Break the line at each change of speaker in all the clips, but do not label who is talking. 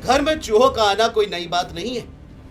घर में चूहों का आना कोई नई बात नहीं है।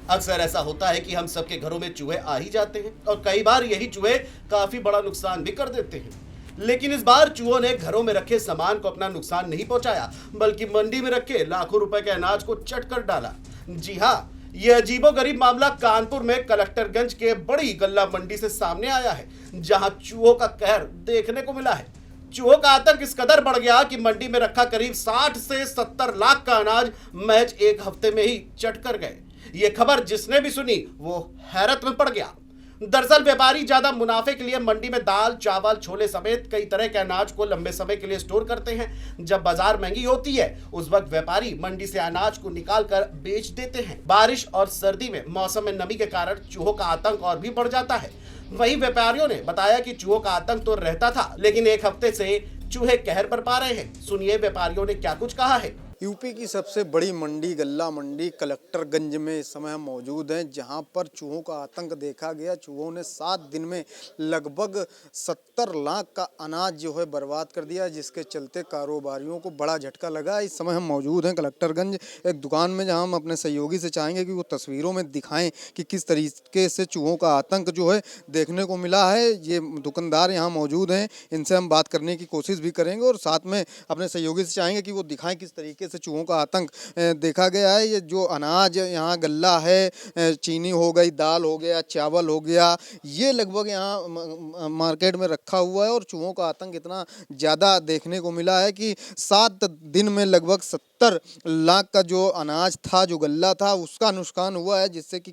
अक्सर ऐसा होता है कि हम सबके घरों में चूहे आ ही जाते हैं और कई बार यही चूहे काफी बड़ा नुकसान भी कर देते हैं। लेकिन इस बार चूहों ने घरों में रखे सामान को अपना नुकसान नहीं पहुंचाया, बल्कि मंडी में रखे लाखों रुपए के अनाज को चट कर डाला। जी हाँ, यह अजीबोगरीब मामला कानपुर में कलेक्टरगंज के बड़ी गल्ला मंडी से सामने आया है, जहां चूहों का कहर देखने को मिला है। चूहों का आतंक इस कदर बढ़ गया कि मंडी में रखा करीब 60 से 70 लाख का अनाज महज एक हफ्ते में ही चट कर गए। ये खबर जिसने भी सुनी वो हैरत में पड़ गया। दरअसल व्यापारी ज्यादा मुनाफे के लिए मंडी में दाल, चावल, छोले समेत कई तरह के अनाज को लंबे समय के लिए स्टोर करते हैं। जब बाजार महंगी होती है उस वक्त व्यापारी मंडी से अनाज को निकाल कर बेच देते हैं। बारिश और सर्दी में मौसम में नमी के कारण चूहों का आतंक और भी बढ़ जाता है। वहीं व्यापारियों ने बताया कि चूहों का आतंक तो रहता था, लेकिन एक हफ्ते से चूहे कहर पर पा रहे हैं। सुनिए व्यापारियों ने क्या कुछ कहा है।
यूपी की सबसे बड़ी मंडी गल्ला मंडी कलेक्टरगंज में इस समय हम मौजूद हैं, जहां पर चूहों का आतंक देखा गया। चूहों ने 7 दिन में लगभग 70 लाख का अनाज जो है बर्बाद कर दिया, जिसके चलते कारोबारियों को बड़ा झटका लगा। इस समय हम मौजूद हैं कलेक्टरगंज एक दुकान में, जहां हम अपने सहयोगी से चाहेंगे कि वो तस्वीरों में दिखाएं कि किस तरीके से चूहों का आतंक जो है देखने को मिला है। ये दुकानदार यहाँ मौजूद हैं, इनसे हम बात करने की कोशिश भी करेंगे और साथ में अपने सहयोगी से चाहेंगे कि वो दिखाएं किस तरीके से चूहों का आतंक देखा गया है। ये जो अनाज यहाँ गल्ला है, चीनी हो गई, दाल हो गया, चावल हो गया, ये लगभग यहाँ मार्केट में रखा हुआ है और चूहों का आतंक इतना ज़्यादा देखने को मिला है कि 7 दिन में लगभग 70 लाख का जो अनाज था, जो गल्ला था, उसका नुकसान हुआ है, जिससे कि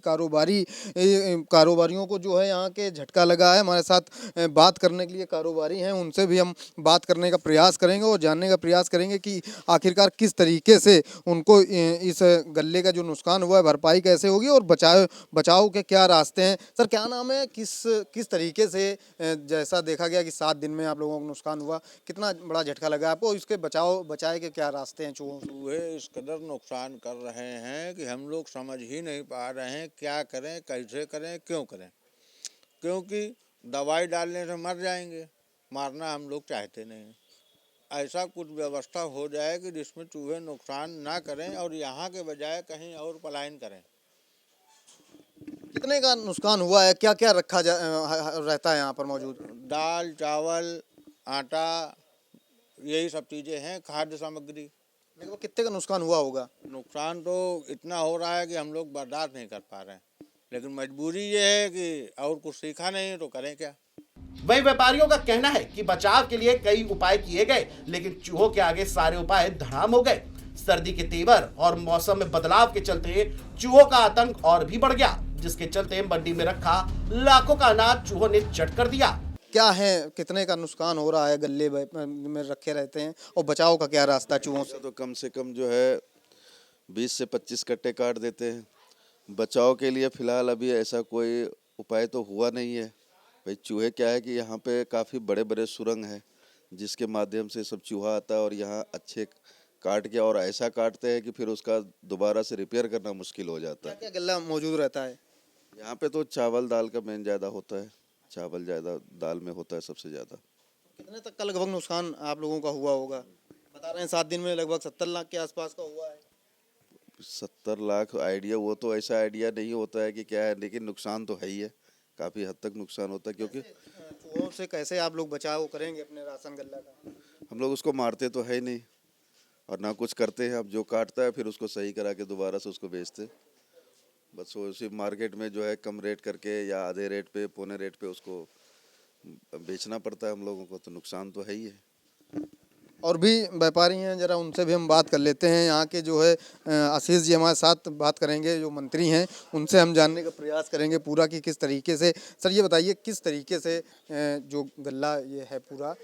कारोबारियों को जो है यहाँ के झटका लगा है। हमारे साथ बात करने के लिए कारोबारी हैं, उनसे भी हम बात करने का प्रयास करेंगे और जानने का प्रयास करेंगे कि आखिरकार किस तरीके से उनको इस गल्ले का जो नुकसान हुआ है भरपाई कैसे होगी और बचाव के क्या रास्ते हैं। सर क्या नाम है, किस तरीके से जैसा देखा गया कि 7 दिन में आप लोगों को नुकसान हुआ, कितना बड़ा झटका लगा आपको, इसके बचाए के क्या रास्ते हैं?
चूहे इस कदर नुकसान कर रहे हैं कि हम लोग समझ ही नहीं पा रहे हैं क्या करें, कैसे करें, क्यों करें। क्योंकि दवाई डालने से मर जाएंगे, मारना हम लोग चाहते नहीं। ऐसा कुछ व्यवस्था हो जाए कि जिसमें चूहे नुकसान ना करें और यहाँ के बजाय कहीं और पलायन करें।
कितने का नुकसान हुआ है, क्या क्या रहता है यहाँ पर मौजूद?
दाल, चावल, आटा, यही सब चीज़ें हैं, खाद्य सामग्री।
देखो कितने का नुकसान हुआ होगा?
नुकसान तो इतना हो रहा है कि हम लोग बर्दाश्त नहीं कर पा रहे हैं, लेकिन मजबूरी ये है कि और कुछ सीखा नहीं तो करें क्या।
वही व्यापारियों का कहना है कि बचाव के लिए कई उपाय किए गए, लेकिन चूहों के आगे सारे उपाय धड़ाम हो गए। सर्दी के तेवर और मौसम में बदलाव के चलते चूहों का आतंक और भी बढ़ गया, जिसके चलते मंडी में रखा लाखों का अनाज चूहों ने चट कर दिया।
क्या है, कितने का नुकसान हो रहा है, गल्ले में रखे रहते हैं और बचाव का क्या रास्ता चूहों से?
तो कम से कम जो है 20 से 25 कट्टे काट देते हैं। बचाव के लिए फ़िलहाल अभी ऐसा कोई उपाय तो हुआ नहीं है। भाई चूहे क्या है कि यहाँ पे काफ़ी बड़े बड़े सुरंग हैं, जिसके माध्यम से सब चूहा आता है और यहाँ अच्छे काट के और ऐसा काटते हैं कि फिर उसका दोबारा से रिपेयर करना मुश्किल हो जाता है।
क्या गल्ला मौजूद रहता है
यहाँ पे? तो चावल दाल का मेन ज़्यादा होता है, चावल ज़्यादा दाल में होता है सबसे ज़्यादा।
कितने तक का लगभग नुकसान आप लोगों का हुआ होगा? बता रहे हैं 7 दिन में लगभग 70 लाख के आसपास का हुआ है।
70 लाख आइडिया, वो तो ऐसा आइडिया नहीं होता है कि क्या है, लेकिन नुकसान तो है ही है, काफ़ी हद तक नुकसान होता है। क्योंकि
चूहों से कैसे आप लोग बचाव करेंगे अपने राशन गल्ला का?
हम लोग उसको मारते तो है ही नहीं और ना कुछ करते हैं। अब जो काटता है फिर उसको सही करा के दोबारा से उसको बेचते, बस वो उसी मार्केट में जो है कम रेट करके या आधे रेट पे, पौने रेट पे उसको बेचना पड़ता है हम लोगों को, तो नुकसान तो है ही है।
और भी व्यापारी हैं, जरा उनसे भी हम बात कर लेते हैं। यहाँ के जो है आशीष जी हमारे साथ बात करेंगे, जो मंत्री हैं, उनसे हम जानने का प्रयास करेंगे पूरा कि किस तरीके से। सर ये बताइए किस तरीके से जो गल्ला ये है पूरा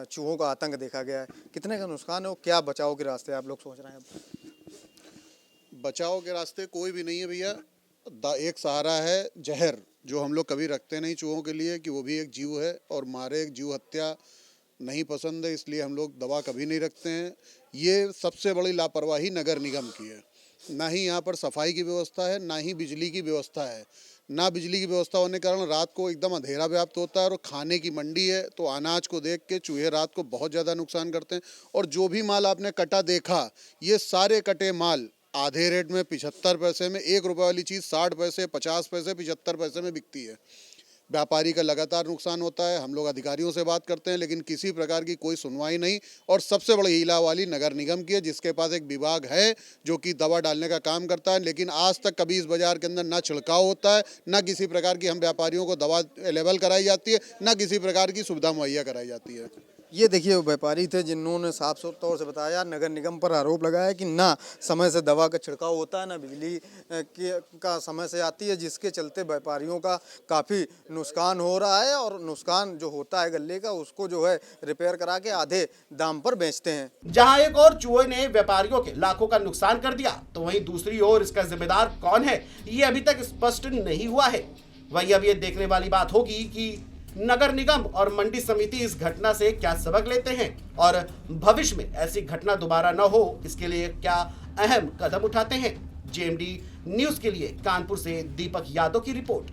चूहों का आतंक देखा गया है, कितने का नुकसान है और क्या बचाव के रास्ते आप लोग सोच रहे हैं?
बचाव के रास्ते कोई भी नहीं है भैया। एक सहारा है जहर, जो हम लोग कभी रखते नहीं चूहों के लिए, कि वो भी एक जीव है और मारे एक जीव हत्या नहीं पसंद है, इसलिए हम लोग दवा कभी नहीं रखते हैं। ये सबसे बड़ी लापरवाही नगर निगम की है। ना ही यहाँ पर सफाई की व्यवस्था है, ना ही बिजली की व्यवस्था है। ना बिजली की व्यवस्था होने के कारण रात को एकदम अंधेरा व्याप्त होता है और खाने की मंडी है तो अनाज को देख के चूहे रात को बहुत ज़्यादा नुकसान करते हैं। और जो भी माल आपने कटा देखा, ये सारे कटे माल आधे रेट में 75 पैसे में, 1 रुपये वाली चीज़ 60 पैसे, 50 पैसे, 75 पैसे में बिकती है। व्यापारी का लगातार नुकसान होता है। हम लोग अधिकारियों से बात करते हैं लेकिन किसी प्रकार की कोई सुनवाई नहीं। और सबसे बड़ी हीला वाली नगर निगम की है, जिसके पास एक विभाग है जो कि दवा डालने का काम करता है, लेकिन आज तक कभी इस बाजार के अंदर ना छिड़काव होता है, ना किसी प्रकार की हम व्यापारियों को दवा अवेलेबल कराई जाती है, ना किसी प्रकार की सुविधा मुहैया कराई जाती है।
ये देखिए वो व्यापारी थे जिन्होंने साफ तौर से बताया, नगर निगम पर आरोप लगाया कि ना समय से दवा का छिड़काव होता है, ना बिजली का समय से आती है, जिसके चलते व्यापारियों का काफ़ी नुकसान हो रहा है। और नुकसान जो होता है गल्ले का, उसको जो है रिपेयर करा के आधे दाम पर बेचते हैं।
जहां एक और चूहे ने व्यापारियों के लाखों का नुकसान कर दिया, तो वहीं दूसरी ओर इसका जिम्मेदार कौन है, ये अभी तक स्पष्ट नहीं हुआ है। वहीं अब ये देखने वाली बात होगी कि नगर निगम और मंडी समिति इस घटना से क्या सबक लेते हैं और भविष्य में ऐसी घटना दोबारा न हो, इसके लिए क्या अहम कदम उठाते हैं। जेएमडी न्यूज़ के लिए कानपुर से दीपक यादव की रिपोर्ट।